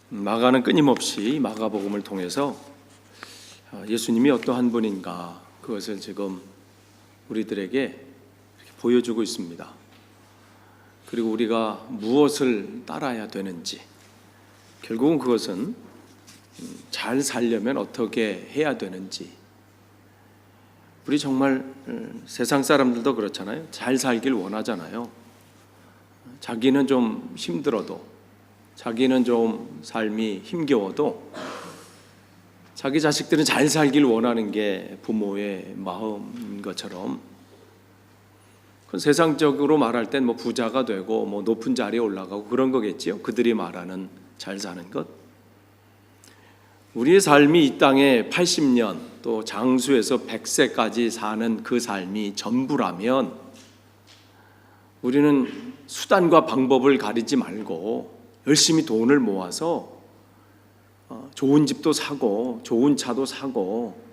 마가는 끊임없이 마가복음을 통해서 예수님이 어떠한 분인가 그것을 지금 우리들에게 보여주고 있습니다. 그리고 우리가 무엇을 따라야 되는지, 결국은 그것은 잘 살려면 어떻게 해야 되는지. 우리 정말 세상 사람들도 그렇잖아요. 잘 살길 원하잖아요. 자기는 좀 힘들어도, 자기는 좀 삶이 힘겨워도 자기 자식들은 잘 살길 원하는 게 부모의 마음인 것처럼, 그건 세상적으로 말할 땐 뭐 부자가 되고 뭐 높은 자리에 올라가고 그런 거겠지요. 그들이 말하는 잘 사는 것. 우리의 삶이 이 땅에 80년 또 장수에서 100세까지 사는 그 삶이 전부라면 우리는 수단과 방법을 가리지 말고 열심히 돈을 모아서 좋은 집도 사고 좋은 차도 사고,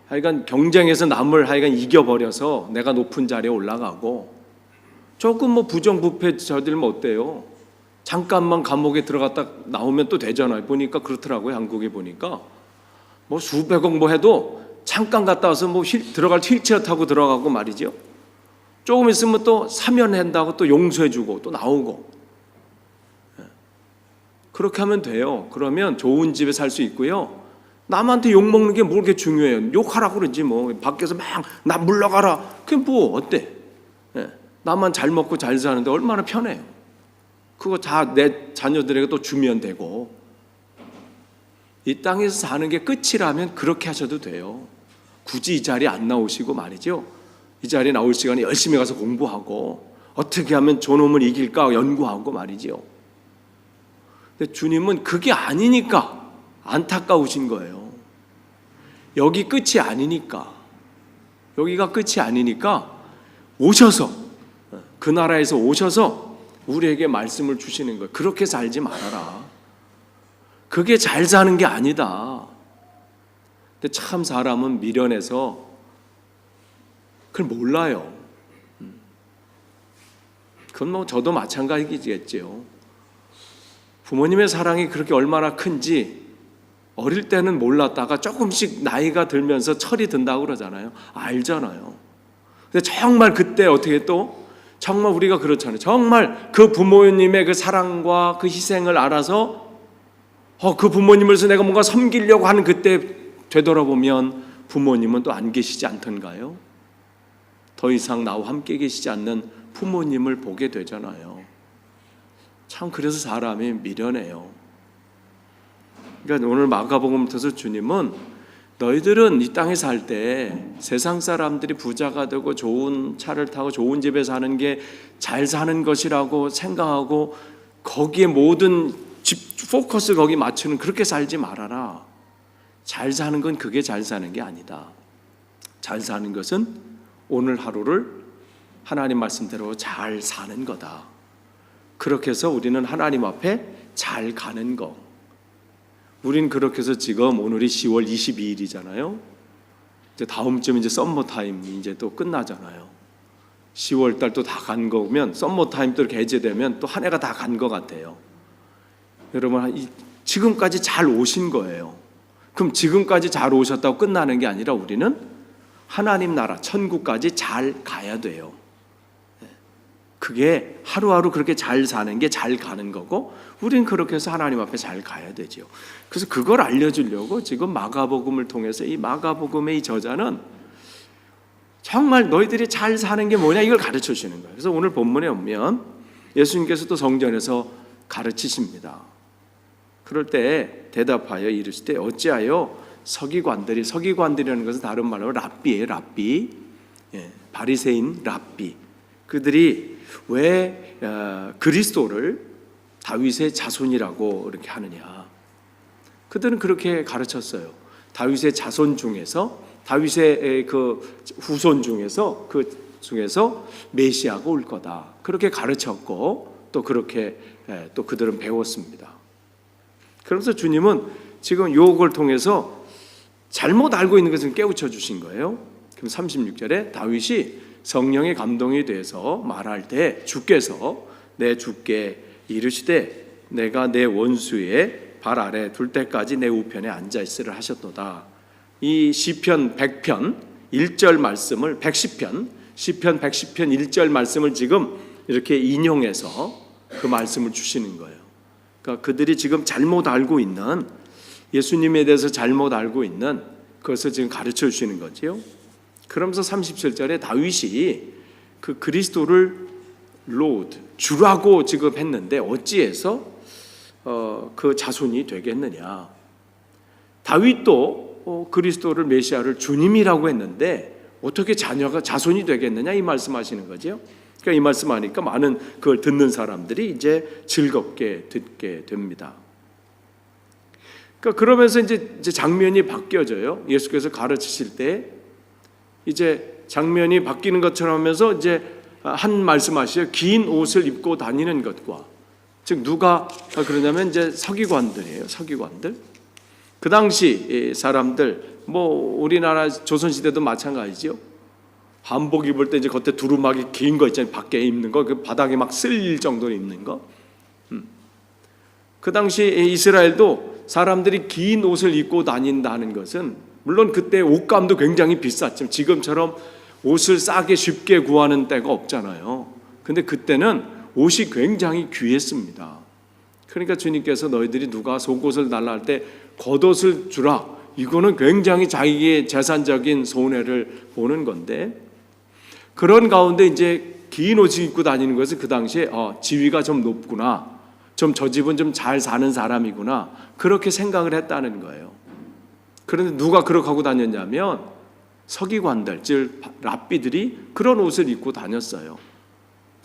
하여간 경쟁에서 남을 하여간 이겨버려서 내가 높은 자리에 올라가고, 조금 뭐 부정부패 저들면 어때요? 잠깐만 감옥에 들어갔다 나오면 또 되잖아요. 보니까 그렇더라고요. 한국에 보니까 뭐 수백억 뭐 해도 잠깐 갔다 와서 뭐 들어갈 휠체어 타고 들어가고 말이죠. 조금 있으면 또 사면한다고 또 용서해주고 또 나오고. 그렇게 하면 돼요. 그러면 좋은 집에 살 수 있고요. 남한테 욕먹는 게 뭐 그렇게 중요해요. 욕하라고 그러지 뭐. 밖에서 막 나 물러가라. 그게 뭐 어때? 나만 잘 먹고 잘 사는데 얼마나 편해요. 그거 다 내 자녀들에게 또 주면 되고. 이 땅에서 사는 게 끝이라면 그렇게 하셔도 돼요. 굳이 이 자리에 안 나오시고 말이죠. 이 자리에 나올 시간에 열심히 가서 공부하고 어떻게 하면 저놈을 이길까 연구하고 말이죠. 근데 주님은 그게 아니니까 안타까우신 거예요. 여기 끝이 아니니까, 여기가 끝이 아니니까 오셔서, 그 나라에서 오셔서 우리에게 말씀을 주시는 거예요. 그렇게 살지 말아라. 그게 잘 사는 게 아니다. 근데 참 사람은 미련해서 그걸 몰라요. 그건 뭐 저도 마찬가지겠지요. 부모님의 사랑이 그렇게 얼마나 큰지 어릴 때는 몰랐다가 조금씩 나이가 들면서 철이 든다고 그러잖아요. 알잖아요. 근데 정말 그때 어떻게 또 정말 우리가 그렇잖아요. 정말 그 부모님의 그 사랑과 그 희생을 알아서 그 부모님을 위해서 내가 뭔가 섬기려고 하는 그때 되돌아보면 부모님은 또 안 계시지 않던가요? 더 이상 나와 함께 계시지 않는 부모님을 보게 되잖아요. 참 그래서 사람이 미련해요. 그러니까 오늘 마가복음을 통해서 주님은 너희들은 이 땅에 살 때 세상 사람들이 부자가 되고 좋은 차를 타고 좋은 집에 사는 게 잘 사는 것이라고 생각하고 거기에 모든 포커스 거기 맞추는, 그렇게 살지 말아라. 잘 사는 건 그게 잘 사는 게 아니다. 잘 사는 것은 오늘 하루를 하나님 말씀대로 잘 사는 거다. 그렇게 해서 우리는 하나님 앞에 잘 가는 거. 우린 그렇게 해서 지금 오늘이 10월 22일이잖아요. 이제 다음 주면 이제 썸머 타임이 이제 또 끝나잖아요. 10월 달 또 다 간 거면 썸머 타임 또 이렇게 해제되면 또 한 해가 다 간 것 같아요. 여러분 지금까지 잘 오신 거예요. 그럼 지금까지 잘 오셨다고 끝나는 게 아니라 우리는 하나님 나라 천국까지 잘 가야 돼요. 그게 하루하루 그렇게 잘 사는 게 잘 가는 거고, 우린 그렇게 해서 하나님 앞에 잘 가야 되죠. 그래서 그걸 알려주려고 지금 마가복음을 통해서 이 마가복음의 이 저자는 정말 너희들이 잘 사는 게 뭐냐 이걸 가르쳐 주시는 거예요. 그래서 오늘 본문에 보면 예수님께서 또 성전에서 가르치십니다. 그럴 때 대답하여 이르시되 어찌하여 서기관들이라는 것은 다른 말로 랍비예요. 랍비, 바리새인 랍비. 그들이 왜 그리스도를 다윗의 자손이라고 이렇게 하느냐? 그들은 그렇게 가르쳤어요. 다윗의 자손 중에서, 다윗의 그 후손 중에서, 그 중에서 메시아가 올 거다. 그렇게 가르쳤고 또 그렇게 또 그들은 배웠습니다. 그러면서 주님은 지금 요걸 통해서 잘못 알고 있는 것을 깨우쳐 주신 거예요. 그럼 36절에 다윗이 성령의 감동이 돼서 말할 때 주께서 내 주께 이르시되 내가 내 원수의 발 아래 둘 때까지 내 우편에 앉아 있으라 하셨도다. 이 시편 100편 1절 말씀을 110편 시편 110편 1절 말씀을 지금 이렇게 인용해서 그 말씀을 주시는 거예요. 그러니까 그들이 지금 잘못 알고 있는, 예수님에 대해서 잘못 알고 있는 그것을 지금 가르쳐 주시는 거지요. 그러면서 37절에 다윗이 그 그리스도를 로드, 주라고 지금 했는데 어찌해서 그 자손이 되겠느냐. 다윗도 그리스도를 메시아를 주님이라고 했는데 어떻게 자손이 되겠느냐, 이 말씀하시는 거죠. 그러니까 이 말씀하니까 많은 그걸 듣는 사람들이 이제 즐겁게 듣게 됩니다. 그러니까 그러면서 이제 장면이 바뀌어져요. 예수께서 가르치실 때 이제 장면이 바뀌는 것처럼 하면서 이제 한 말씀하시죠. 긴 옷을 입고 다니는 것과, 즉 누가 그러냐면 이제 서기관들이에요. 서기관들. 그 당시 사람들, 뭐 우리나라 조선시대도 마찬가지죠. 한복 입을 때 이제 겉에 두루마기 긴 거 있잖아요. 밖에 입는 거, 그 바닥에 막 쓸 정도로 입는 거. 그 당시 이스라엘도 사람들이 긴 옷을 입고 다닌다는 것은, 물론 그때 옷감도 굉장히 비쌌지만 지금처럼 옷을 싸게 쉽게 구하는 때가 없잖아요. 근데 그때는 옷이 굉장히 귀했습니다. 그러니까 주님께서 너희들이 누가 속옷을 달라 할 때 겉옷을 주라, 이거는 굉장히 자기의 재산적인 손해를 보는 건데, 그런 가운데 이제 긴 옷을 입고 다니는 것은 그 당시에 지위가 좀 높구나, 좀 저 집은 좀 잘 사는 사람이구나, 그렇게 생각을 했다는 거예요. 그런데 누가 그렇게 하고 다녔냐면 서기관들, 즉 랍비들이 그런 옷을 입고 다녔어요.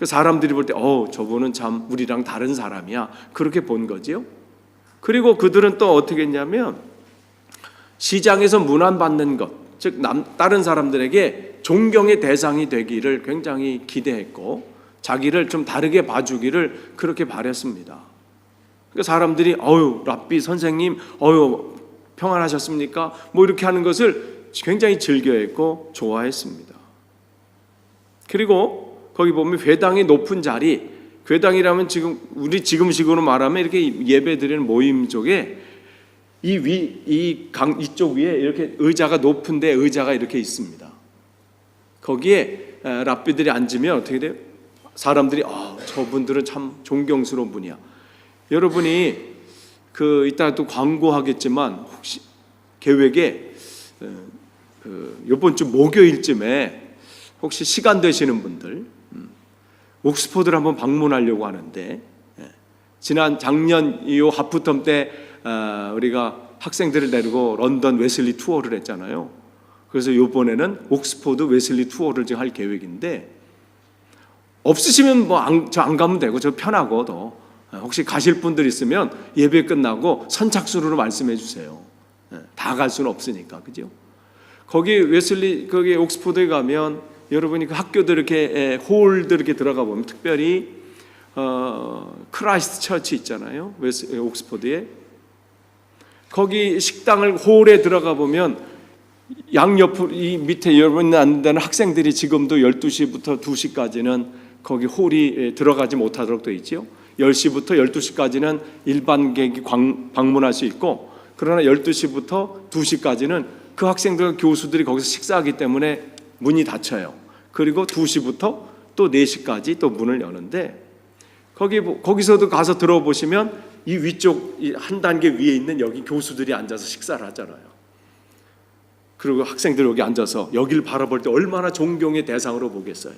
그 사람들이 볼 때 저분은 참 우리랑 다른 사람이야, 그렇게 본 거지요. 그리고 그들은 또 어떻게 했냐면 시장에서 문안받는 것, 즉 다른 사람들에게 존경의 대상이 되기를 굉장히 기대했고 자기를 좀 다르게 봐주기를 그렇게 바랬습니다. 그러니까 사람들이 랍비 선생님 평안하셨습니까? 뭐 이렇게 하는 것을 굉장히 즐겨했고 좋아했습니다. 그리고 거기 보면 회당의 높은 자리, 회당이라면 지금식으로 말하면 이렇게 예배드리는 모임 쪽에 이쪽 위에 이렇게 의자가 높은데 의자가 이렇게 있습니다. 거기에 랍비들이 앉으면 어떻게 돼요? 사람들이 저분들은 참 존경스러운 분이야. 여러분이 이따 또 광고하겠지만 혹시 계획에 이번 주 목요일쯤에 혹시 시간 되시는 분들 옥스퍼드를 한번 방문하려고 하는데, 작년 이 하프텀 때 우리가 학생들을 데리고 런던 웨슬리 투어를 했잖아요. 그래서 이번에는 옥스퍼드 웨슬리 투어를 지금 할 계획인데, 없으시면 저 안 가면 되고, 저 편하고 더 혹시 가실 분들 있으면 예배 끝나고 선착순으로 말씀해 주세요. 다 갈 수는 없으니까, 그죠? 거기 옥스퍼드에 가면 여러분이 그 학교들 이렇게 홀들 이렇게 들어가 보면, 특별히 크라이스트 처치 있잖아요, 옥스퍼드에. 거기 식당을 홀에 들어가 보면 양옆으로 이 밑에 여러분이 앉는 학생들이 지금도 12시부터 2시까지는 거기 홀이 들어가지 못하도록 되어 있죠. 10시부터 12시까지는 일반객이 방문할 수 있고, 그러나 12시부터 2시까지는 그 학생들, 교수들이 거기서 식사하기 때문에 문이 닫혀요. 그리고 2시부터 또 4시까지 또 문을 여는데, 거기서도 가서 들어보시면 이 위쪽 한 단계 위에 있는 여기 교수들이 앉아서 식사를 하잖아요. 그리고 학생들 여기 앉아서 여기를 바라볼 때 얼마나 존경의 대상으로 보겠어요.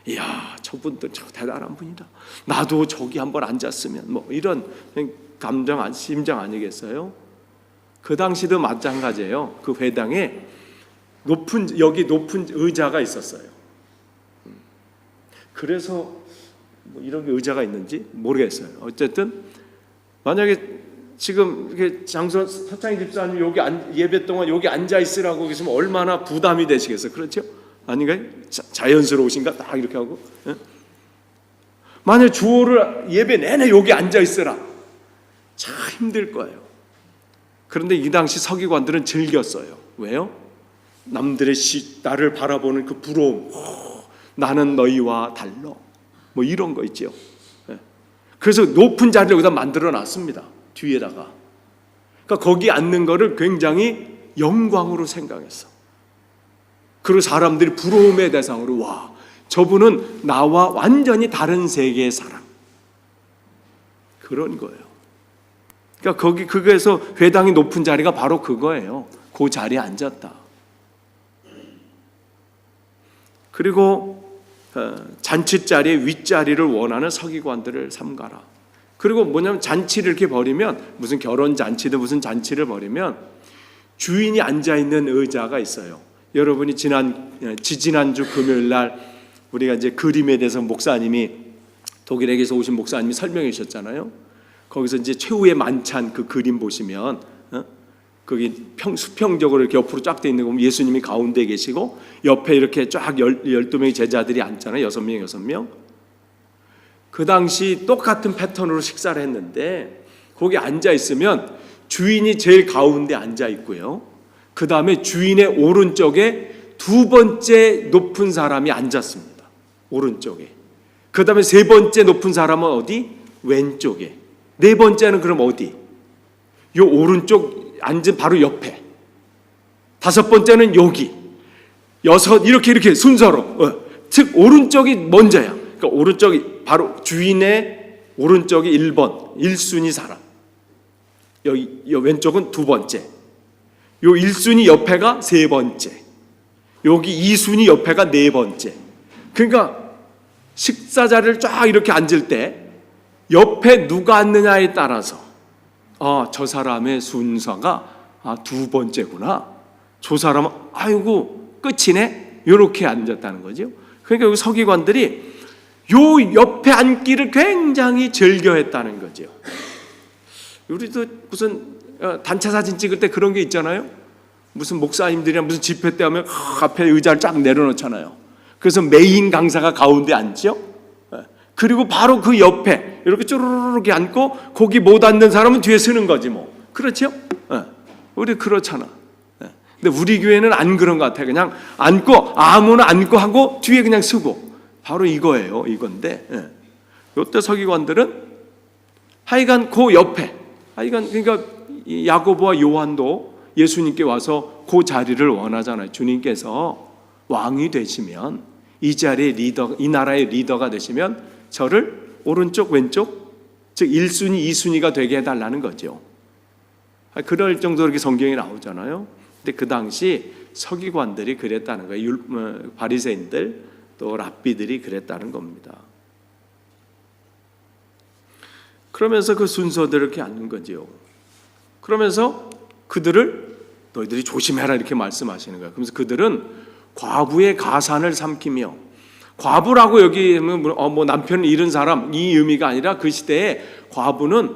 이야, 저분들 참 대단한 분이다, 나도 저기 한번 앉았으면, 뭐 이런 심정 아니겠어요? 그 당시도 마찬가지예요. 그 회당에 높은 의자가 있었어요. 그래서 뭐 이런 의자가 있는지 모르겠어요. 어쨌든 만약에 지금 이렇게 서창희 집사님 여기 예배 동안 여기 앉아 있으라고 계시면 얼마나 부담이 되시겠어요? 그렇죠? 아닌가요? 자연스러우신가? 딱 이렇게 하고. 만약 주호를 예배 내내 여기 앉아 있으라, 참 힘들 거예요. 그런데 이 당시 서기관들은 즐겼어요. 왜요? 남들의 나를 바라보는 그 부러움, 나는 너희와 달라, 뭐 이런 거 있죠. 그래서 높은 자리를 여기다 만들어 놨습니다. 뒤에다가 그러니까 거기 앉는 거를 굉장히 영광으로 생각했어. 그리고 사람들이 부러움의 대상으로, 와, 저분은 나와 완전히 다른 세계의 사람, 그런 거예요. 그러니까 그거에서 회당이 높은 자리가 바로 그거예요. 그 자리에 앉았다. 그리고 잔치 자리의 윗자리를 원하는 서기관들을 삼가라. 그리고 뭐냐면 잔치를 이렇게 벌이면, 무슨 결혼 잔치든 무슨 잔치를 벌이면 주인이 앉아 있는 의자가 있어요. 여러분이 지난주 금요일 날 우리가 이제 그림에 대해서 목사님이, 독일에게서 오신 목사님이 설명해 주셨잖아요. 거기서 이제 최후의 만찬 그 그림 보시면, 거기 수평적으로 이렇게 옆으로 쫙 돼 있는 거 보면 예수님이 가운데 계시고 옆에 이렇게 쫙 12명의 제자들이 앉잖아요. 6명. 그 당시 똑같은 패턴으로 식사를 했는데, 거기 앉아 있으면 주인이 제일 가운데 앉아 있고요. 그 다음에 주인의 오른쪽에 두 번째 높은 사람이 앉았습니다. 오른쪽에. 그 다음에 세 번째 높은 사람은 어디? 왼쪽에. 네 번째는 그럼 어디? 요 오른쪽 앉은 바로 옆에. 다섯 번째는 여기. 여섯, 이렇게 순서로. 즉 오른쪽이 먼저야. 그러니까 오른쪽이 바로 주인의 오른쪽이 1번, 1순위 사람. 여기 왼쪽은 두 번째. 요 1순위 옆에가 세 번째. 여기 2순위 옆에가 네 번째. 그러니까 식사 자리를 쫙 이렇게 앉을 때 옆에 누가 앉느냐에 따라서, 저 사람의 순서가 두 번째구나. 저 사람은 아이고 끝이네. 이렇게 앉았다는 거죠. 그러니까 여기 서기관들이 요 옆에 앉기를 굉장히 즐겨했다는 거죠. 우리도 무슨 단체 사진 찍을 때 그런 게 있잖아요. 무슨 목사님들이랑 무슨 집회 때 하면 앞에 의자를 쫙 내려놓잖아요. 그래서 메인 강사가 가운데 앉죠. 그리고 바로 그 옆에 이렇게 쭈르르르 앉고, 거기 못 앉는 사람은 뒤에 서는 거지 뭐. 그렇죠? 우리 그렇잖아. 근데 우리 교회는 안 그런 것 같아요. 그냥 앉고 아무나 앉고 하고 뒤에 그냥 서고. 바로 이거예요. 이건데, 요때 서기관들은 하여간 그 옆에, 그러니까 야고보와 요한도 예수님께 와서 그 자리를 원하잖아요. 주님께서 왕이 되시면, 이 자리의 리더, 이 나라의 리더가 되시면 저를 오른쪽 왼쪽, 즉 1순위 2순위가 되게 해달라는 거죠. 그럴 정도로 이렇게 성경이 나오잖아요. 근데 그 당시 서기관들이 그랬다는 거예요. 바리새인들 또 랍비들이 그랬다는 겁니다. 그러면서 그 순서대로 이렇게 앉는 거죠. 그러면서 그들을 너희들이 조심해라 이렇게 말씀하시는 거예요. 그러면서 그들은 과부의 가산을 삼키며, 과부라고 여기 뭐 남편을 잃은 사람, 이 의미가 아니라 그 시대에 과부는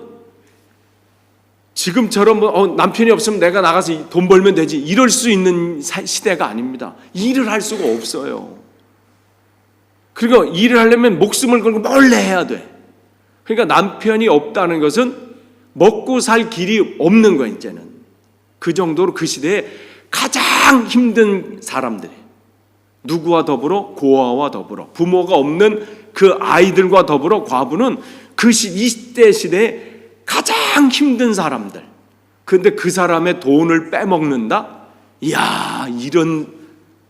지금처럼 남편이 없으면 내가 나가서 돈 벌면 되지 이럴 수 있는 시대가 아닙니다. 일을 할 수가 없어요. 그리고 일을 하려면 목숨을 걸고 몰래 해야 돼. 그러니까 남편이 없다는 것은 먹고 살 길이 없는 거야. 이제는 그 정도로 그 시대에 가장 힘든 사람들이, 누구와 더불어? 고아와 더불어, 부모가 없는 그 아이들과 더불어 과부는 그 이때 시대에 가장 힘든 사람들. 근데 그 사람의 돈을 빼먹는다? 이야, 이런,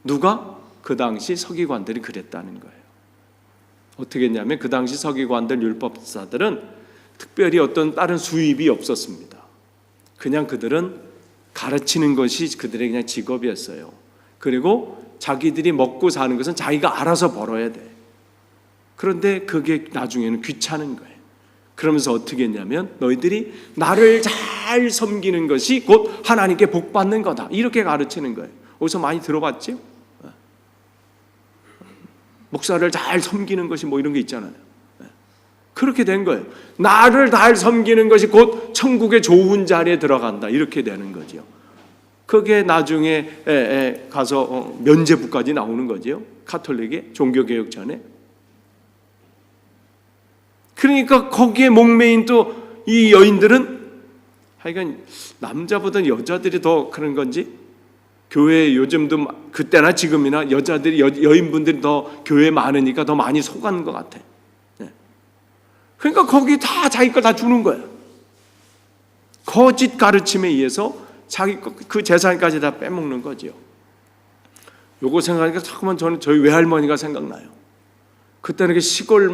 누가? 그 당시 서기관들이 그랬다는 거예요. 어떻게 했냐면 그 당시 서기관들, 율법사들은 특별히 어떤 다른 수입이 없었습니다. 그냥 그들은 가르치는 것이 그들의 그냥 직업이었어요. 그리고 자기들이 먹고 사는 것은 자기가 알아서 벌어야 돼. 그런데 그게 나중에는 귀찮은 거예요. 그러면서 어떻게 했냐면 너희들이 나를 잘 섬기는 것이 곧 하나님께 복 받는 거다. 이렇게 가르치는 거예요. 어디서 많이 들어봤죠? 목사를 잘 섬기는 것이 뭐 이런 게 있잖아요. 그렇게 된 거예요. 나를 잘 섬기는 것이 곧 천국의 좋은 자리에 들어간다. 이렇게 되는 거죠. 그게 나중에 가서 면죄부까지 나오는 거죠. 카톨릭의 종교개혁 전에. 그러니까 거기에 목매인 또 이 여인들은 하여간 남자보다 여자들이 더 그런 건지, 교회 요즘도 그때나 지금이나 여자들이 여인분들이 더 교회에 많으니까 더 많이 속한 것 같아. 그러니까 거기 다 자기 걸 다 주는 거야. 거짓 가르침에 의해서 자기 그 재산까지 다 빼먹는 거죠. 요거 생각하니까 자꾸만 저는 저희 외할머니가 생각나요. 그때는 이렇게 시골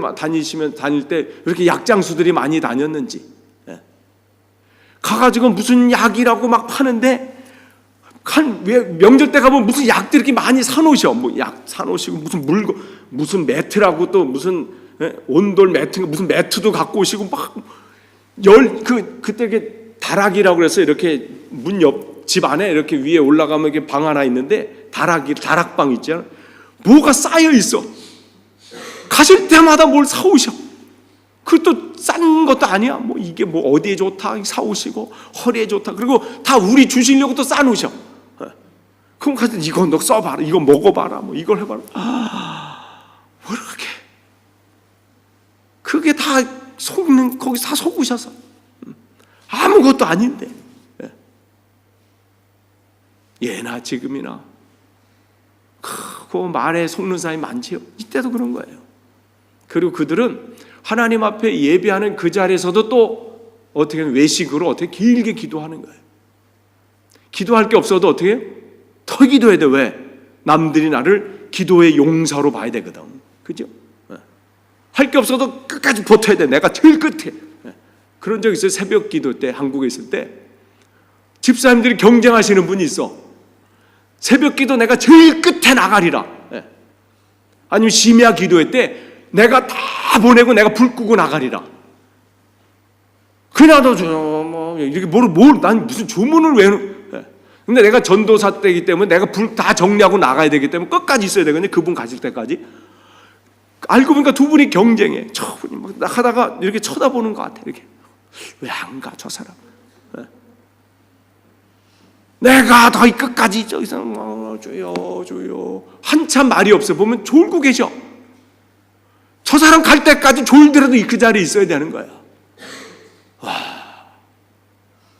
다닐 때 이렇게 약장수들이 많이 다녔는지, 가가지고 무슨 약이라고 막 파는데, 명절 때 가면 무슨 약들 이렇게 많이 사놓으셔. 뭐 약 사놓으시고 무슨 무슨 매트라고 또 무슨 온돌 매트, 무슨 매트도 갖고 오시고 막 그때 이렇게 다락이라고 그래서 이렇게 문 옆 집 안에 이렇게 위에 올라가면 이렇게 방 하나 있는데 다락방 있잖아. 뭐가 쌓여 있어. 가실 때마다 뭘 사오셔. 그것도 싼 것도 아니야. 뭐 이게 뭐 어디에 좋다 사오시고 허리에 좋다. 그리고 다 우리 주시려고 또 싸놓으셔. 그럼 가서 이거 너 써봐라. 이거 먹어봐라. 뭐 이걸 해봐라. 뭐 이렇게 그게 다 속는 거기 다 속으셔서 아무것도 아닌데. 예나 지금이나 그 말에 속는 사람이 많지요. 이때도 그런 거예요. 그리고 그들은 하나님 앞에 예배하는 그 자리에서도 또 어떻게 외식으로 어떻게 길게 기도하는 거예요. 기도할 게 없어도 어떻게 해요? 더 기도해야 돼. 왜? 남들이 나를 기도의 용사로 봐야 되거든. 그죠? 할 게 없어도 끝까지 버텨야 돼. 내가 제일 끝에. 그런 적 있어요. 새벽 기도 때 한국에 있을 때 집사님들이 경쟁하시는 분이 있어. 새벽 기도 내가 제일 끝에 나가리라. 아니면 심야 기도회 때 내가 다 보내고 내가 불 끄고 나가리라. 그나도 뭐 이렇게 난 무슨 주문을 왜? 근데 내가 전도사 때이기 때문에 내가 불 다 정리하고 나가야 되기 때문에 끝까지 있어야 되거든요. 그분 가실 때까지. 알고 보니까 두 분이 경쟁해. 저분이 막 하다가 이렇게 쳐다보는 것 같아. 이렇게 왜 안 가 저 사람? 내가 더 끝까지 저기서 줘요. 한참 말이 없어. 보면 졸고 계셔. 저 사람 갈 때까지 졸더라도 그 자리에 있어야 되는 거야. 와,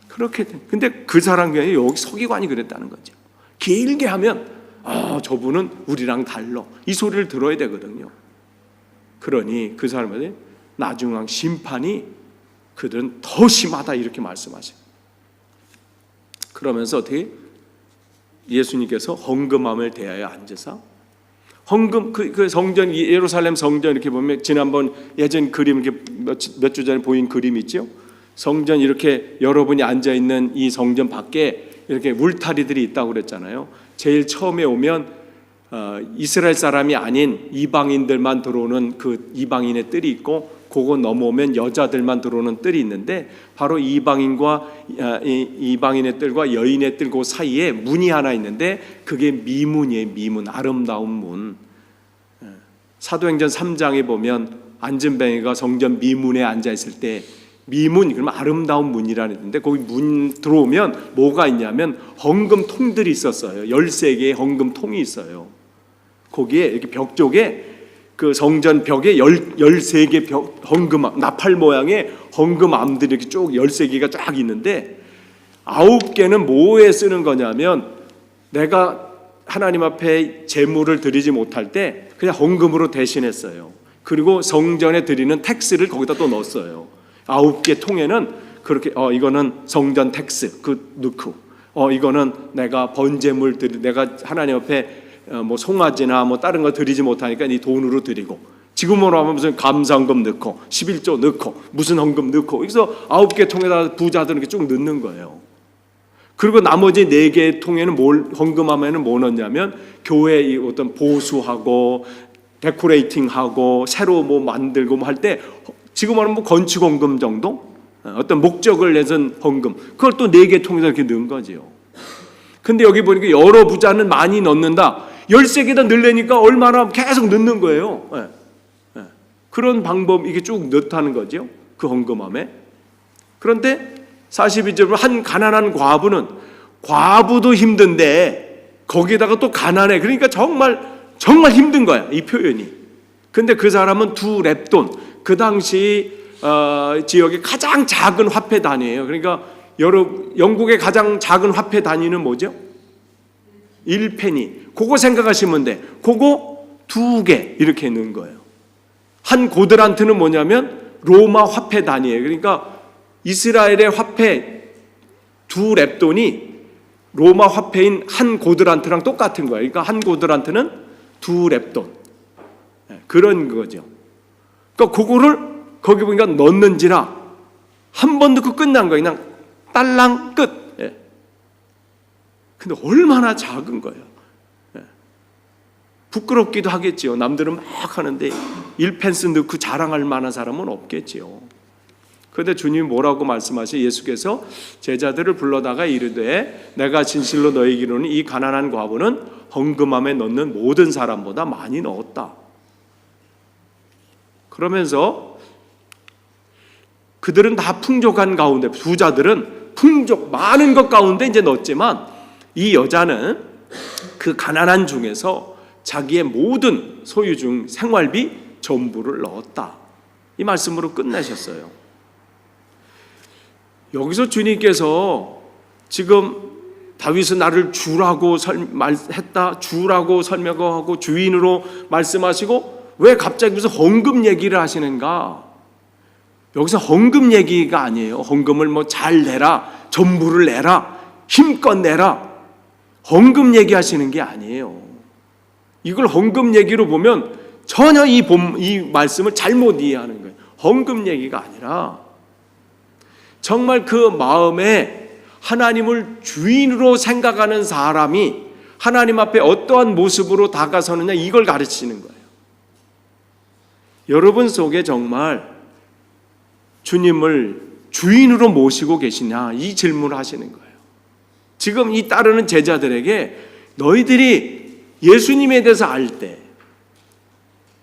그렇게 돼. 근데 그 사람 중에 여기 서기관이 그랬다는 거죠. 길게 하면 저분은 우리랑 달라. 이 소리를 들어야 되거든요. 그러니 그 사람한테 나중에 심판이 그들은 더 심하다 이렇게 말씀하셔요. 그러면서 어떻게 예수님께서 헌금함을 대하여 앉으사 헌금 그 성전 예루살렘 성전 이렇게 보면 지난번 예전 그림 이렇게 몇 주 전에 보인 그림 있죠. 성전 이렇게 여러분이 앉아 있는 이 성전 밖에 이렇게 울타리들이 있다고 그랬잖아요. 제일 처음에 오면 이스라엘 사람이 아닌 이방인들만 들어오는 그 이방인의 뜰이 있고, 그거 넘어오면 여자들만 들어오는 뜰이 있는데, 바로 이방인의 뜰과 여인의 뜰 그 사이에 문이 하나 있는데 그게 미문이에요. 미문, 아름다운 문. 사도행전 3장에 보면 안전뱅이가 성전 미문에 앉아 있을 때 미문, 그러면 아름다운 문이라는데 거기 문 들어오면 뭐가 있냐면 헌금통들이 있었어요. 13개의 헌금통이 있어요. 거기에 이렇게 벽 쪽에 그 성전 벽에 13개 헌금함, 나팔 모양의 헌금함들이 이렇게 쭉 13개가 쫙 있는데 9개는 뭐에 쓰는 거냐면 내가 하나님 앞에 제물을 드리지 못할 때 그냥 헌금으로 대신했어요. 그리고 성전에 드리는 텍스를 거기다 또 넣었어요. 9개 통에는 그렇게 이거는 성전 텍스 그 넣고 이거는 내가 번제물 내가 하나님 앞에 뭐 송아지나 뭐 다른 거 드리지 못하니까 이 돈으로 드리고, 지금으로 하면 무슨 감사헌금 넣고 11조 넣고 무슨 헌금 넣고, 그래서 9개 통에다 부자들은 이렇게 쭉 넣는 거예요. 그리고 나머지 4개 통에는 헌금하면은 뭐 넣냐면 교회 어떤 보수하고 데코레이팅하고 새로 뭐 만들고 뭐 할 때 지금 하면 뭐 건축 헌금 정도, 어떤 목적을 내선 헌금, 그걸 또 4개 통에다 이렇게 넣은 거지요. 근데 여기 보니까 여러 부자는 많이 넣는다. 13개다 넣으려니까 얼마나 계속 넣는 거예요. 그런 방법, 이게 쭉 넣다는 거죠. 그 헌금함에. 그런데 42절은 한 가난한 과부도 힘든데 거기다가 또 가난해. 그러니까 정말 힘든 거야, 이 표현이. 근데 그 사람은 2렙돈, 그 당시 지역의 가장 작은 화폐 단위예요. 그러니까 영국의 가장 작은 화폐 단위는 뭐죠? 1페니. 그거 생각하시면 돼. 그거 2개 이렇게 넣은 거예요. 한 고드란트는 뭐냐면 로마 화폐 단위예요. 그러니까 이스라엘의 화폐 두 렙돈이 로마 화폐인 한 고드란트랑 똑같은 거예요. 그러니까 한 고드란트는 두 렙돈. 그런 거죠. 그러니까 그거를 거기 보니까 넣는지라 한 번 넣고 끝난 거예요. 그냥 딸랑 끝. 근데 얼마나 작은 거예요. 부끄럽기도 하겠지요. 남들은 막 하는데 1펜스 넣고 자랑할 만한 사람은 없겠지요. 그런데 주님이 뭐라고 말씀하세요? 예수께서 제자들을 불러다가 이르되 내가 진실로 너희에게 이르노니 이 가난한 과부는 헌금함에 넣는 모든 사람보다 많이 넣었다. 그러면서 그들은 다 풍족한 가운데, 부자들은 많은 것 가운데 이제 넣었지만 이 여자는 그 가난한 중에서 자기의 모든 소유 중 생활비 전부를 넣었다. 이 말씀으로 끝내셨어요. 여기서 주님께서 지금 다윗은 나를 주라고 했다, 주라고 설명하고 주인으로 말씀하시고 왜 갑자기 무슨 헌금 얘기를 하시는가? 여기서 헌금 얘기가 아니에요. 헌금을 뭐 잘 내라, 전부를 내라, 힘껏 내라, 헌금 얘기하시는 게 아니에요. 이걸 헌금 얘기로 보면 전혀 이 말씀을 잘못 이해하는 거예요. 헌금 얘기가 아니라 정말 그 마음에 하나님을 주인으로 생각하는 사람이 하나님 앞에 어떠한 모습으로 다가서느냐, 이걸 가르치는 거예요. 여러분 속에 정말 주님을 주인으로 모시고 계시냐, 이 질문을 하시는 거예요. 지금 이 따르는 제자들에게 너희들이 예수님에 대해서 알 때,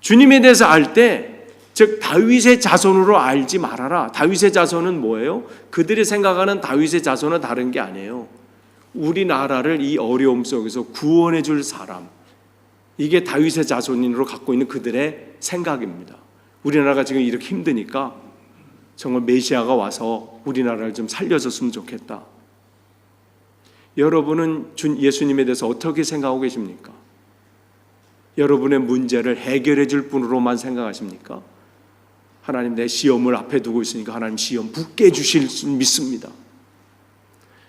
주님에 대해서 알 때, 즉 다윗의 자손으로 알지 말아라. 다윗의 자손은 뭐예요? 그들이 생각하는 다윗의 자손은 다른 게 아니에요. 우리나라를 이 어려움 속에서 구원해 줄 사람, 이게 다윗의 자손으로 갖고 있는 그들의 생각입니다. 우리나라가 지금 이렇게 힘드니까 정말 메시아가 와서 우리나라를 좀 살려줬으면 좋겠다. 여러분은 예수님에 대해서 어떻게 생각하고 계십니까? 여러분의 문제를 해결해 줄 분으로만 생각하십니까? 하나님, 내 시험을 앞에 두고 있으니까 하나님 시험 붙게 해주실 수 믿습니다.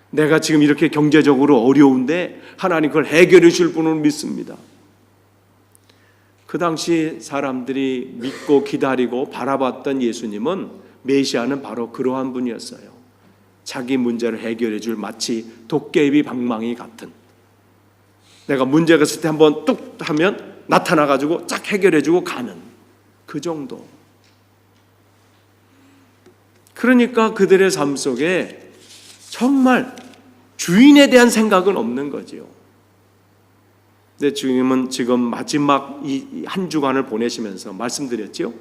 내가 지금 이렇게 경제적으로 어려운데 하나님 그걸 해결해 줄 분으로 믿습니다. 그 당시 사람들이 믿고 기다리고 바라봤던 예수님은, 메시아는 바로 그러한 분이었어요. 자기 문제를 해결해 줄 마치 도깨비 방망이 같은, 내가 문제가 있을 때 한번 뚝 하면 나타나가지고 쫙 해결해주고 가는 그 정도. 그러니까 그들의 삶 속에 정말 주인에 대한 생각은 없는 거지요. 근데 주님은 지금 마지막 이 한 주간을 보내시면서 말씀드렸죠.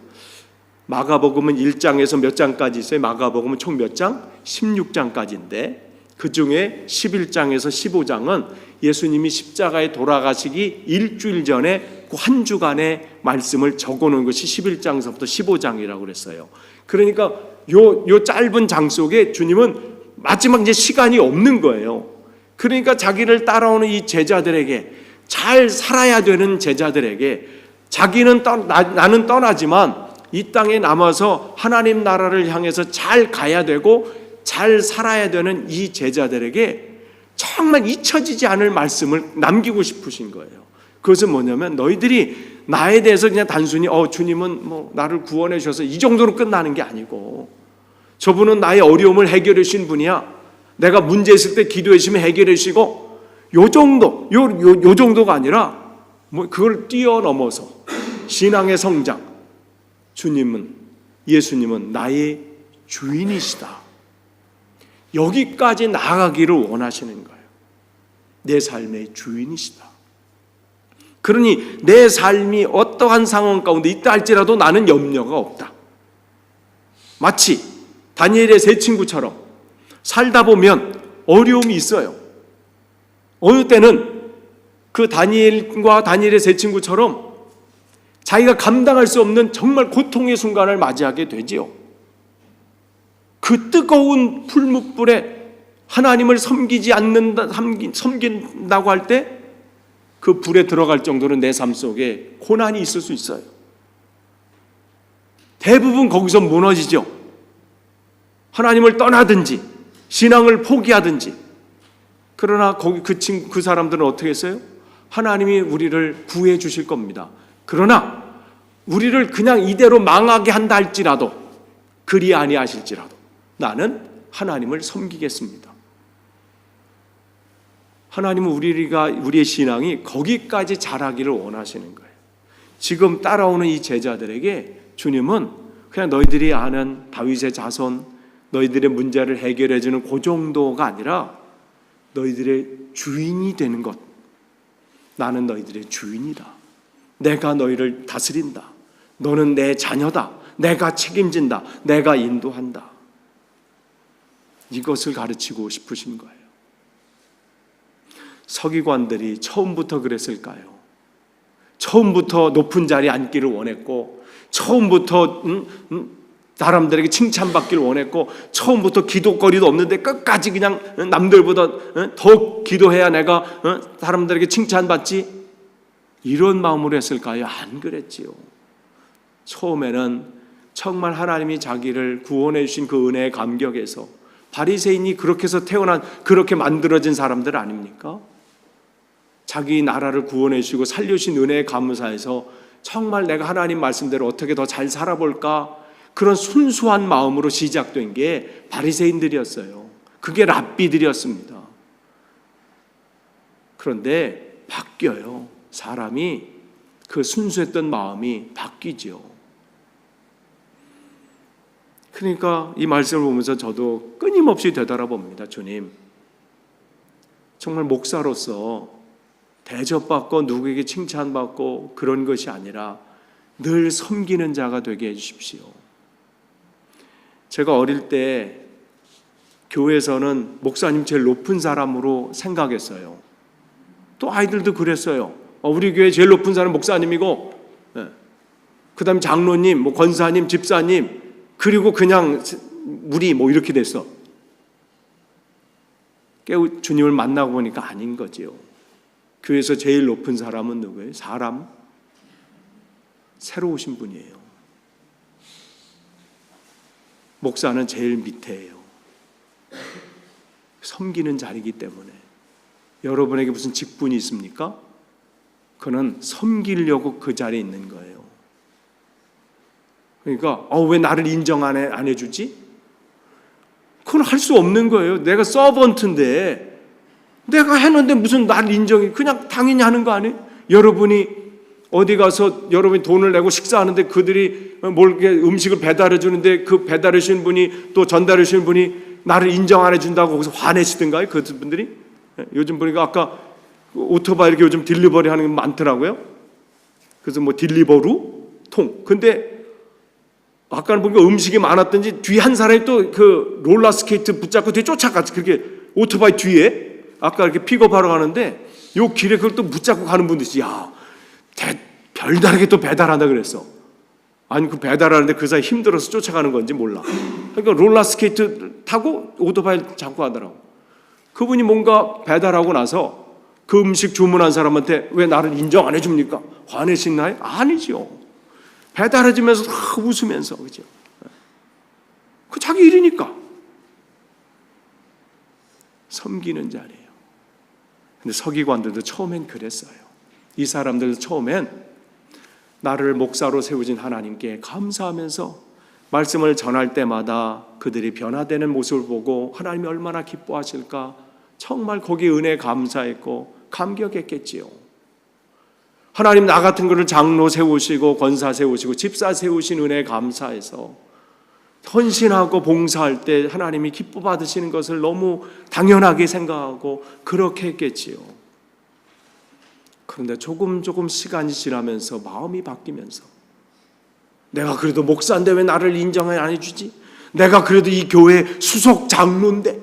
마가복음은 1장에서 몇 장까지 있어요? 마가복음은 총 몇 장? 16장까지인데 그 중에 11장에서 15장은 예수님이 십자가에 돌아가시기 일주일 전에 그 한 주간의 말씀을 적어놓은 것이 11장서부터 15장이라고 그랬어요. 그러니까 요 짧은 장 속에 주님은 마지막 이제 시간이 없는 거예요. 그러니까 자기를 따라오는 이 제자들에게, 잘 살아야 되는 제자들에게, 자기는 나는 떠나지만 이 땅에 남아서 하나님 나라를 향해서 잘 가야 되고 잘 살아야 되는 이 제자들에게 정말 잊혀지지 않을 말씀을 남기고 싶으신 거예요. 그것은 뭐냐면, 너희들이 나에 대해서 그냥 단순히 주님은 뭐 나를 구원해 주셔서 이 정도로 끝나는 게 아니고, 저분은 나의 어려움을 해결해 주신 분이야, 내가 문제 있을 때 기도해 주시면 해결해 주시고, 요 정도가 아니라 뭐 그걸 뛰어넘어서 신앙의 성장, 예수님은 나의 주인이시다, 여기까지 나아가기를 원하시는 거예요. 내 삶의 주인이시다. 그러니 내 삶이 어떠한 상황 가운데 있다 할지라도 나는 염려가 없다. 마치 다니엘의 세 친구처럼 살다 보면 어려움이 있어요. 어느 때는 그 다니엘과 다니엘의 세 친구처럼 자기가 감당할 수 없는 정말 고통의 순간을 맞이하게 되지요. 그 뜨거운 풀무불에 하나님을 섬긴다고 할 때 그 불에 들어갈 정도로 내 삶 속에 고난이 있을 수 있어요. 대부분 거기서 무너지죠. 하나님을 떠나든지 신앙을 포기하든지. 그러나 거기 그 사람들은 어떻게 했어요? 하나님이 우리를 구해 주실 겁니다. 그러나 우리를 그냥 이대로 망하게 한다 할지라도, 그리 아니하실지라도 나는 하나님을 섬기겠습니다. 하나님은 우리의 신앙이 거기까지 자라기를 원하시는 거예요. 지금 따라오는 이 제자들에게 주님은 그냥 너희들이 아는 다윗의 자손, 너희들의 문제를 해결해 주는 그 정도가 아니라 너희들의 주인이 되는 것. 나는 너희들의 주인이다. 내가 너희를 다스린다. 너는 내 자녀다. 내가 책임진다. 내가 인도한다. 이것을 가르치고 싶으신 거예요. 서기관들이 처음부터 그랬을까요? 처음부터 높은 자리에 앉기를 원했고, 처음부터 사람들에게 칭찬받기를 원했고, 처음부터 기도거리도 없는데 끝까지 그냥 남들보다 더 기도해야 내가 사람들에게 칭찬받지, 이런 마음으로 했을까요? 안 그랬지요. 처음에는 정말 하나님이 자기를 구원해 주신 그 은혜에 감격해서, 바리새인이 그렇게 해서 태어난, 그렇게 만들어진 사람들 아닙니까? 자기 나라를 구원해 주시고 살려주신 은혜에 감사해서 정말 내가 하나님 말씀대로 어떻게 더 잘 살아볼까, 그런 순수한 마음으로 시작된 게 바리새인들이었어요. 그게 랍비들이었습니다. 그런데 바뀌어요. 사람이 그 순수했던 마음이 바뀌죠. 그러니까 이 말씀을 보면서 저도 끊임없이 되돌아봅니다. 주님, 정말 목사로서 대접받고 누구에게 칭찬받고 그런 것이 아니라 늘 섬기는 자가 되게 해주십시오. 제가 어릴 때 교회에서는 목사님 제일 높은 사람으로 생각했어요. 또 아이들도 그랬어요. 우리 교회 제일 높은 사람 목사님이고, 그 다음에 장로님, 뭐 권사님, 집사님, 그리고 그냥 우리 뭐 이렇게 됐어. 주님을 만나고 보니까 아닌 거지요. 교회에서 제일 높은 사람은 누구예요? 사람, 새로 오신 분이에요. 목사는 제일 밑에예요. 섬기는 자리이기 때문에. 여러분에게 무슨 직분이 있습니까? 그는 섬기려고 그 자리에 있는 거예요. 그러니까 왜 나를 인정 안 해주지? 그건 할 수 없는 거예요. 내가 서번트인데 내가 했는데 무슨 나를 인정해? 그냥 당연히 하는 거 아니에요? 여러분이 어디 가서 여러분이 돈을 내고 식사하는데 그들이 음식을 배달해 주는데 그 배달해 주신 분이 또 전달해 주신 분이 나를 인정 안 해준다고 거기서 화내시던가요? 그 분들이? 요즘 보니까 아까 오토바이 이렇게 요즘 딜리버리 하는 게 많더라고요. 그래서 뭐 딜리버루 통. 근데 아까는 보니까 음식이 많았던지 뒤에 한 사람이 또 그 롤러스케이트 붙잡고 뒤에 쫓아갔지. 그렇게 오토바이 뒤에 아까 이렇게 픽업하러 가는데 요 길에 그걸 또 붙잡고 가는 분도 있지. 야, 별다르게 또 배달한다 그랬어. 아니 그 배달하는데 그 사이 힘들어서 쫓아가는 건지 몰라. 그러니까 롤러스케이트 타고 오토바이 잡고 가더라고. 그분이 뭔가 배달하고 나서 그 음식 주문한 사람한테 왜 나를 인정 안 해줍니까? 화내시나요? 아니죠. 배달해주면서 웃으면서, 그죠? 그 자기 일이니까. 섬기는 자리예요. 근데 서기관들도 처음엔 그랬어요. 이 사람들도 처음엔 나를 목사로 세우신 하나님께 감사하면서 말씀을 전할 때마다 그들이 변화되는 모습을 보고 하나님이 얼마나 기뻐하실까, 정말 거기에 은혜에 감사했고 감격했겠지요. 하나님 나 같은 거를 장로 세우시고 권사 세우시고 집사 세우신 은혜에 감사해서 헌신하고 봉사할 때 하나님이 기뻐 받으시는 것을 너무 당연하게 생각하고 그렇게 했겠지요. 그런데 조금 시간이 지나면서 마음이 바뀌면서 내가 그래도 목사인데 왜 나를 인정 안 해주지? 내가 그래도 이 교회 수석 장로인데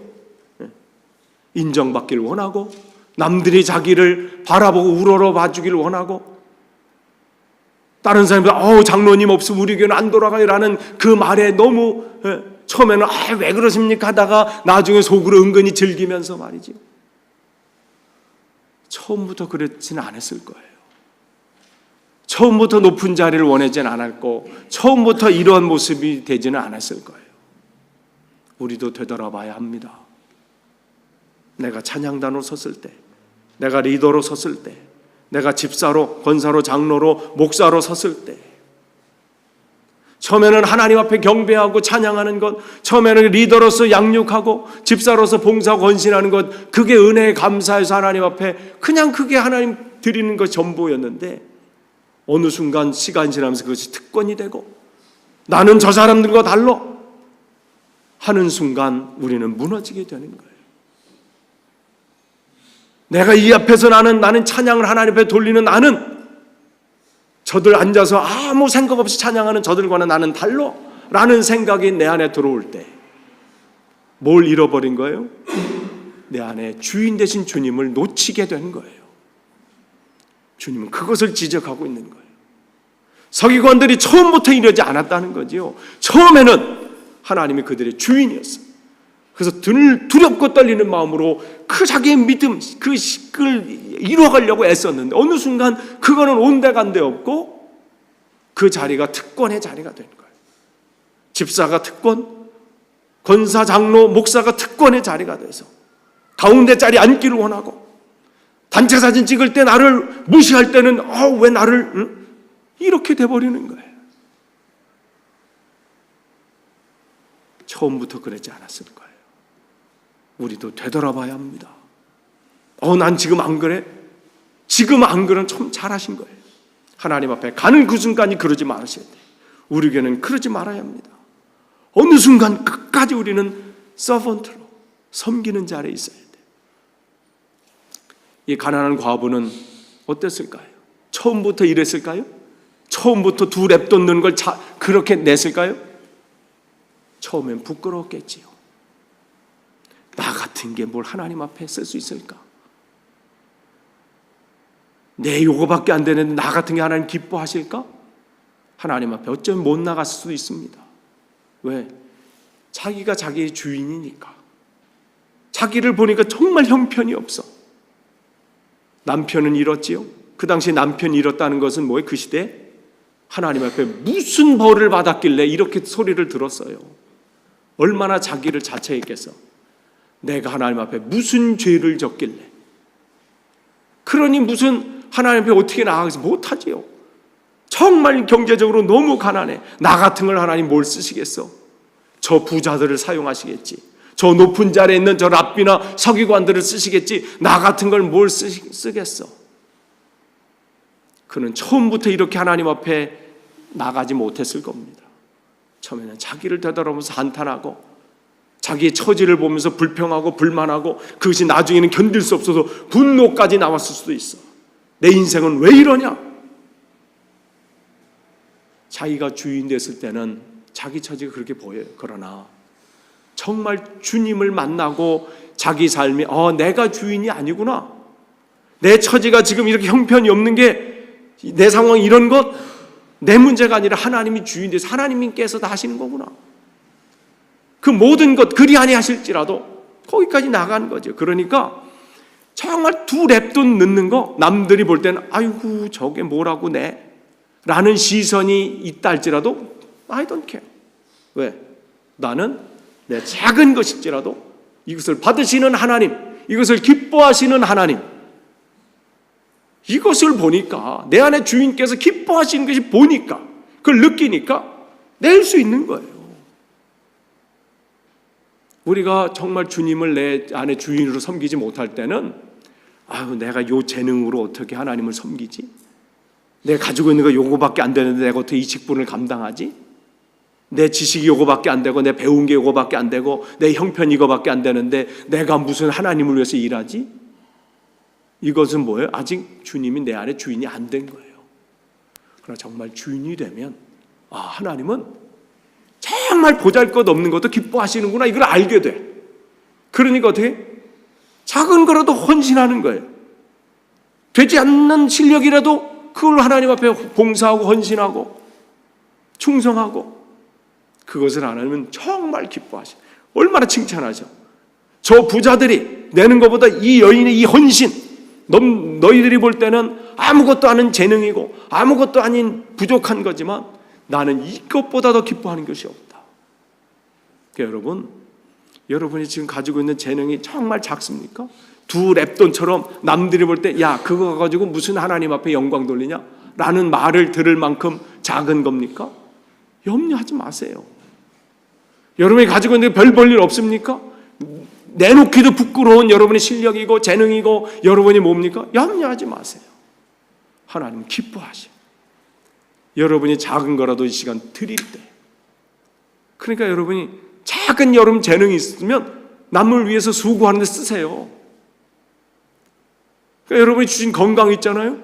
인정받기를 원하고 남들이 자기를 바라보고 우러러 봐주기를 원하고 다른 사람들 장로님 없으면 우리 교회는 안 돌아가요 라는 그 말에 너무 처음에는 왜 그러십니까 하다가 나중에 속으로 은근히 즐기면서 말이죠. 처음부터 그렇지는 않았을 거예요. 처음부터 높은 자리를 원하지는 않았고 처음부터 이러한 모습이 되지는 않았을 거예요. 우리도 되돌아봐야 합니다. 내가 찬양단으로 섰을 때, 내가 리더로 섰을 때, 내가 집사로, 권사로, 장로로, 목사로 섰을 때, 처음에는 하나님 앞에 경배하고 찬양하는 것, 처음에는 리더로서 양육하고 집사로서 봉사하고 헌신하는 것, 그게 은혜에 감사해서 하나님 앞에 그냥 그게 하나님 드리는 것 전부였는데, 어느 순간 시간이 지나면서 그것이 특권이 되고 나는 저 사람들과 달라 하는 순간 우리는 무너지게 되는 거예요. 내가 이 앞에서 나는 찬양을 하나님 앞에 돌리는 나는, 저들 앉아서 아무 생각 없이 찬양하는 저들과는 나는 달라 라는 생각이 내 안에 들어올 때 뭘 잃어버린 거예요? 내 안에 주인 되신 주님을 놓치게 된 거예요. 주님은 그것을 지적하고 있는 거예요. 서기관들이 처음부터 이러지 않았다는 거지요. 처음에는 하나님이 그들의 주인이었어요. 그래서 두렵고 떨리는 마음으로 그 자기의 믿음, 그걸 이루어가려고 애썼는데 어느 순간 그거는 온데간데 없고 그 자리가 특권의 자리가 된 거예요. 집사가 특권, 권사, 장로, 목사가 특권의 자리가 돼서 가운데 자리 앉기를 원하고, 단체 사진 찍을 때 나를 무시할 때는 왜 나를 이렇게 돼버리는 거예요. 처음부터 그러지 않았을 거예요. 우리도 되돌아봐야 합니다. 난 지금 안 그래? 지금 안 그러면 참 잘하신 거예요. 하나님 앞에 가는 그 순간이 그러지 말으셔야 돼요. 우리에게는 그러지 말아야 합니다. 어느 순간 끝까지 우리는 서번트로 섬기는 자리에 있어야 돼요. 이 가난한 과부는 어땠을까요? 처음부터 이랬을까요? 처음부터 두 랩돈 넣는 걸 그렇게 냈을까요? 처음엔 부끄러웠겠지요. 나 같은 게 뭘 하나님 앞에 쓸 수 있을까? 내 요거밖에 안 되는데 나 같은 게 하나님 기뻐하실까? 하나님 앞에 어쩌면 못 나갔을 수도 있습니다. 왜? 자기가 자기의 주인이니까. 자기를 보니까 정말 형편이 없어. 남편은 잃었지요. 그 당시 남편이 잃었다는 것은 뭐예요? 그 시대에 하나님 앞에 무슨 벌을 받았길래 이렇게 소리를 들었어요. 얼마나 자기를 자책했겠어. 내가 하나님 앞에 무슨 죄를 졌길래, 그러니 무슨 하나님 앞에 어떻게 나아가서 못하지요. 정말 경제적으로 너무 가난해. 나 같은 걸 하나님 뭘 쓰시겠어? 저 부자들을 사용하시겠지. 저 높은 자리에 있는 저 랍비나 서기관들을 쓰시겠지. 나 같은 걸 뭘 쓰겠어? 그는 처음부터 이렇게 하나님 앞에 나가지 못했을 겁니다. 처음에는 자기를 되돌아보면서 한탄하고 자기의 처지를 보면서 불평하고 불만하고, 그것이 나중에는 견딜 수 없어서 분노까지 나왔을 수도 있어. 내 인생은 왜 이러냐? 자기가 주인 됐을 때는 자기 처지가 그렇게 보여요. 그러나 정말 주님을 만나고 자기 삶이 내가 주인이 아니구나, 내 처지가 지금 이렇게 형편이 없는 게 내 상황 이런 것 내 문제가 아니라 하나님이 주인 돼서 하나님께서 다 하시는 거구나. 그 모든 것 그리 아니하실지라도 거기까지 나가는 거죠. 그러니까 정말 두 랩돈 넣는 거 남들이 볼 때는 아이고 저게 뭐라고 내 라는 시선이 있다 할지라도 I don't care. 왜? 나는 내 작은 것일지라도 이것을 받으시는 하나님, 이것을 기뻐하시는 하나님, 이것을 보니까 내 안에 주인께서 기뻐하시는 것이 보니까, 그걸 느끼니까 낼 수 있는 거예요. 우리가 정말 주님을 내 안에 주인으로 섬기지 못할 때는 내가 요 재능으로 어떻게 하나님을 섬기지? 내가 가지고 있는 거 요거밖에 안 되는데 내가 어떻게 이 직분을 감당하지? 내 지식이 요거밖에 안 되고 내 배운 게 요거밖에 안 되고 내 형편이 이거밖에 안 되는데 내가 무슨 하나님을 위해서 일하지? 이것은 뭐예요? 아직 주님이 내 안에 주인이 안 된 거예요. 그러나 정말 주인이 되면 하나님은 정말 보잘것없는 것도 기뻐하시는구나, 이걸 알게 돼. 그러니까 어떻게? 작은 거라도 헌신하는 거예요. 되지 않는 실력이라도 그걸 하나님 앞에 봉사하고 헌신하고 충성하고, 그것을 하나님은 정말 기뻐하셔. 얼마나 칭찬하죠. 저 부자들이 내는 것보다 이 여인의 이 헌신, 너희들이 볼 때는 아무것도 아닌 재능이고 아무것도 아닌 부족한 거지만 나는 이것보다 더 기뻐하는 것이 없다. 그러니까 여러분, 여러분이 지금 가지고 있는 재능이 정말 작습니까? 두 랩돈처럼 남들이 볼 때 야 그거 가지고 무슨 하나님 앞에 영광 돌리냐? 라는 말을 들을 만큼 작은 겁니까? 염려하지 마세요. 여러분이 가지고 있는 게 별 볼 일 없습니까? 내놓기도 부끄러운 여러분의 실력이고 재능이고 여러분이 뭡니까? 염려하지 마세요. 하나님 기뻐하셔. 여러분이 작은 거라도 이 시간 드릴 때, 그러니까 여러분이 작은 여러분 재능이 있으면 남을 위해서 수고하는 데 쓰세요. 그러니까 여러분이 주신 건강 있잖아요.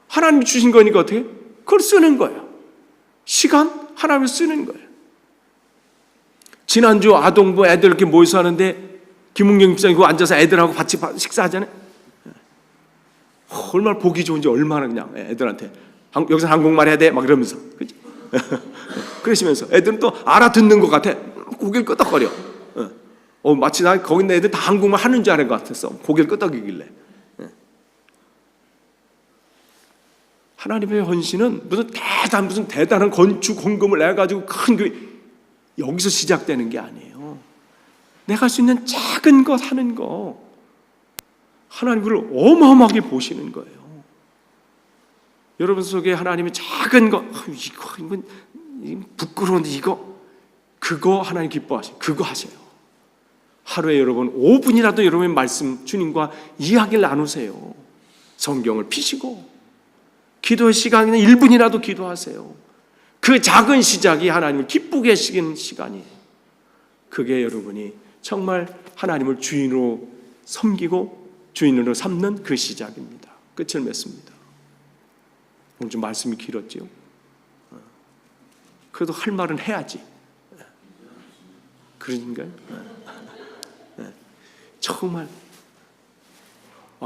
하나님이 주신 거니까 어떻게? 그걸 쓰는 거예요. 시간 하나님이 쓰는 거예요. 지난주 아동부 애들 이렇게 모여서 하는데 김은경 집사님 그 앉아서 애들하고 같이 식사하잖아요. 얼마나 보기 좋은지, 얼마나 그냥 애들한테 여기서 한국말 해야 돼 막 이러면서, 그치? 그러시면서 애들은 또 알아듣는 것 같아. 고개를 끄덕거려. 마치 나 거기 있는 애들 다 한국말 하는 줄 아는 것 같았어. 고개를 끄덕이길래. 하나님의 헌신은 무슨 대단한 건축 헌금을 내 가지고 큰 교회, 여기서 시작되는 게 아니에요. 내가 할 수 있는 작은 것 하는 거, 하나님 그걸 어마어마하게 보시는 거예요. 여러분 속에 하나님의 작은 거, 이건 부끄러운데 그거 하나님 기뻐하세요. 그거 하세요. 하루에 여러분 5분이라도 여러분의 말씀 주님과 이야기를 나누세요. 성경을 피시고 기도의 시간에는 1분이라도 기도하세요. 그 작은 시작이 하나님을 기쁘게 하시는 시간이에요. 그게 여러분이 정말 하나님을 주인으로 섬기고 주인으로 삼는 그 시작입니다. 끝을 맺습니다. 오늘 좀 말씀이 길었지요. 그래도 할 말은 해야지. 그러니까요. 정말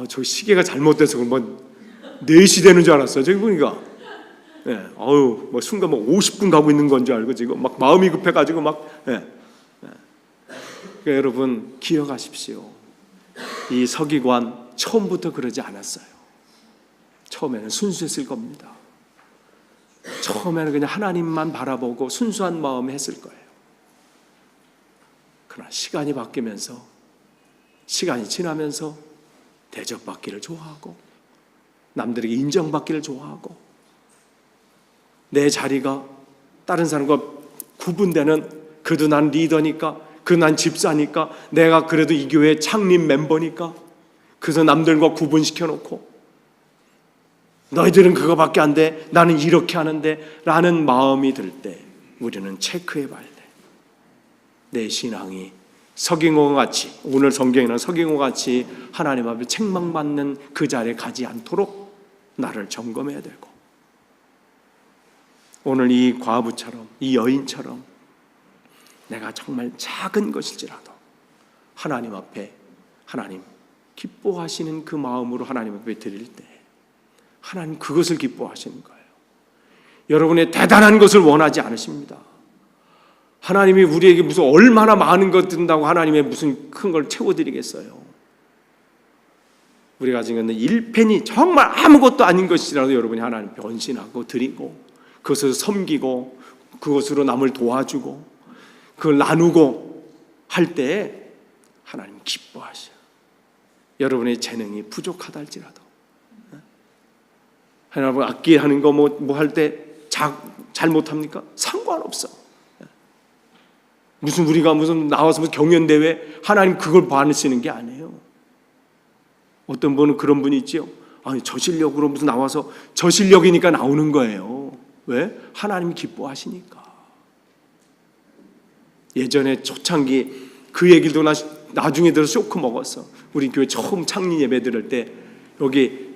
저 시계가 잘못돼서 그러면 4시 되는 줄 알았어요. 저기 보니까 순간 50분 가고 있는 건 줄 알고 지금 막 마음이 급해가지고 그러니까 여러분 기억하십시오. 이 서기관 처음부터 그러지 않았어요. 처음에는 순수했을 겁니다. 처음에는 그냥 하나님만 바라보고 순수한 마음에 했을 거예요. 그러나 시간이 바뀌면서, 시간이 지나면서 대접받기를 좋아하고 남들에게 인정받기를 좋아하고 내 자리가 다른 사람과 구분되는, 그래도 난 리더니까, 난 집사니까, 내가 그래도 이 교회 창립 멤버니까, 그래서 남들과 구분시켜놓고 너희들은 그거밖에 안 돼, 나는 이렇게 하는데 라는 마음이 들 때 우리는 체크해봐야 돼. 내 신앙이 서기관과 같이, 오늘 성경에는 서기관과 같이 하나님 앞에 책망받는 그 자리에 가지 않도록 나를 점검해야 되고, 오늘 이 과부처럼, 이 여인처럼 내가 정말 작은 것일지라도 하나님 앞에, 하나님 기뻐하시는 그 마음으로 하나님 앞에 드릴 때 하나님 그것을 기뻐하시는 거예요. 여러분의 대단한 것을 원하지 않으십니다. 하나님이 우리에게 무슨 얼마나 많은 것 든다고 하나님의 무슨 큰 걸 채워드리겠어요. 우리가 지금 있는 1펜이 정말 아무것도 아닌 것이라도 여러분이 하나님께 헌신하고 드리고 그것을 섬기고 그것으로 남을 도와주고 그걸 나누고 할 때 하나님 기뻐하셔요. 여러분의 재능이 부족하다 할지라도, 하나님 악기 하는 거 뭐 할 때 잘 못합니까? 상관없어. 무슨 우리가 무슨 나와서 무슨 경연대회, 하나님 그걸 봐주시는 게 아니에요. 어떤 분은 그런 분이 있지요. 아니 저 실력으로 무슨 나와서, 저 실력이니까 나오는 거예요. 왜? 하나님이 기뻐하시니까. 예전에 초창기 그 얘기도 나중에 들어서 쇼크 먹었어. 우리 교회 처음 창립 예배 드릴 때 여기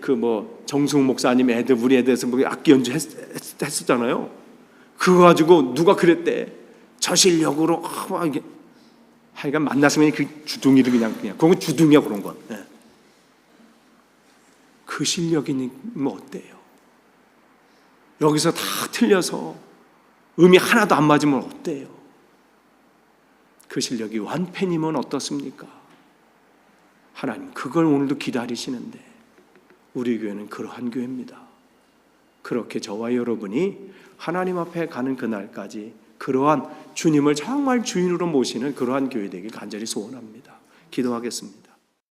정승우 목사님 애들, 우리 애들에서 악기 연주 했었잖아요. 그거 가지고 누가 그랬대. 저 실력으로 이게 하여간 만났으면 그 주둥이를 그냥 그건 주둥이야 그런 건. 그 실력이면 어때요? 여기서 다 틀려서 음이 하나도 안 맞으면 어때요? 그 실력이 완패이면 어떻습니까? 하나님 그걸 오늘도 기다리시는데 우리 교회는 그러한 교회입니다. 그렇게 저와 여러분이 하나님 앞에 가는 그날까지 그러한 주님을 정말 주인으로 모시는 그러한 교회 되길 간절히 소원합니다. 기도하겠습니다.